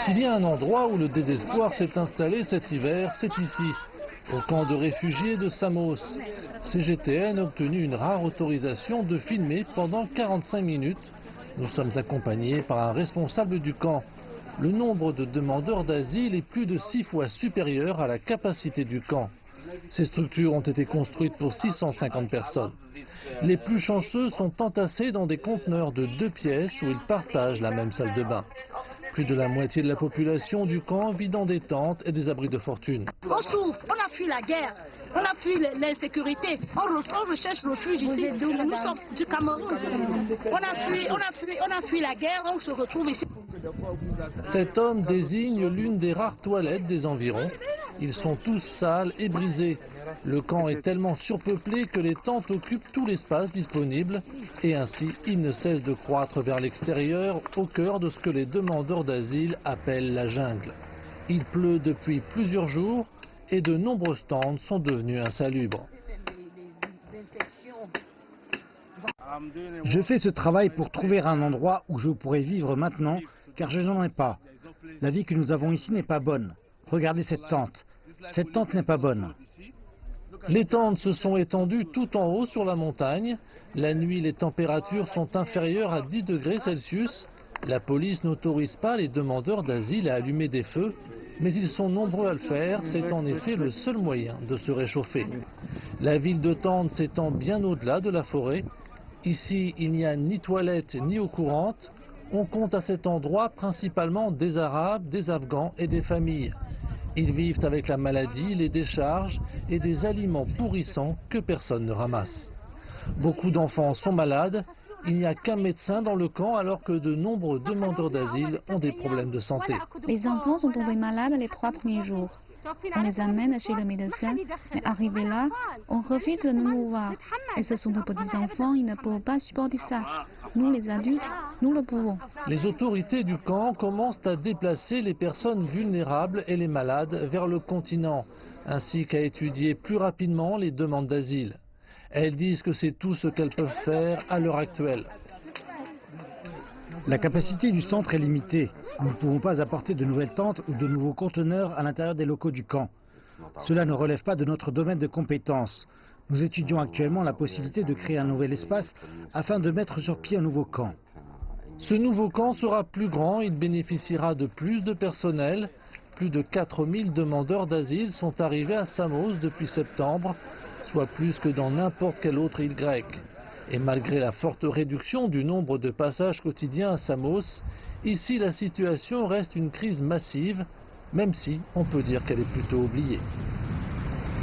S'il y a un endroit où le désespoir s'est installé cet hiver, c'est ici, au camp de réfugiés de Samos. CGTN a obtenu une rare autorisation de filmer pendant 45 minutes. Nous sommes accompagnés par un responsable du camp. Le nombre de demandeurs d'asile est plus de 6 fois supérieur à la capacité du camp. Ces structures ont été construites pour 650 personnes. Les plus chanceux sont entassés dans des conteneurs de 2 pièces où ils partagent la même salle de bain. Plus de la moitié de la population du camp vit dans des tentes et des abris de fortune. On souffre, on a fui la guerre, on a fui l'insécurité, on recherche refuge ici. Nous sommes du Cameroun. On a fui la guerre, on se retrouve ici. Cet homme désigne l'une des rares toilettes des environs. Ils sont tous sales et brisés. Le camp est tellement surpeuplé que les tentes occupent tout l'espace disponible. Et ainsi, il ne cesse de croître vers l'extérieur, au cœur de ce que les demandeurs d'asile appellent la jungle. Il pleut depuis plusieurs jours et de nombreuses tentes sont devenues insalubres. Je fais ce travail pour trouver un endroit où je pourrais vivre maintenant, car je n'en ai pas. La vie que nous avons ici n'est pas bonne. Regardez cette tente. Cette tente n'est pas bonne. Les tentes se sont étendues tout en haut sur la montagne. La nuit, les températures sont inférieures à 10 degrés Celsius. La police n'autorise pas les demandeurs d'asile à allumer des feux, mais ils sont nombreux à le faire. C'est en effet le seul moyen de se réchauffer. La ville de Tende s'étend bien au-delà de la forêt. Ici, il n'y a ni toilettes ni eau courante. On compte à cet endroit principalement des Arabes, des Afghans et des familles. Ils vivent avec la maladie, les décharges et des aliments pourrissants que personne ne ramasse. Beaucoup d'enfants sont malades. Il n'y a qu'un médecin dans le camp alors que de nombreux demandeurs d'asile ont des problèmes de santé. Les enfants sont tombés malades les 3 premiers jours. On les amène chez le médecin, mais arrivé là, on refuse de nous voir. Et ce sont de petits enfants, ils ne peuvent pas supporter ça. Nous, les adultes, nous le pouvons. Les autorités du camp commencent à déplacer les personnes vulnérables et les malades vers le continent, ainsi qu'à étudier plus rapidement les demandes d'asile. Elles disent que c'est tout ce qu'elles peuvent faire à l'heure actuelle. La capacité du centre est limitée. Nous ne pouvons pas apporter de nouvelles tentes ou de nouveaux conteneurs à l'intérieur des locaux du camp. Cela ne relève pas de notre domaine de compétences. Nous étudions actuellement la possibilité de créer un nouvel espace afin de mettre sur pied un nouveau camp. Ce nouveau camp sera plus grand, il bénéficiera de plus de personnel. Plus de 4000 demandeurs d'asile sont arrivés à Samos depuis septembre, soit plus que dans n'importe quelle autre île grecque. Et malgré la forte réduction du nombre de passages quotidiens à Samos, ici la situation reste une crise massive, même si on peut dire qu'elle est plutôt oubliée.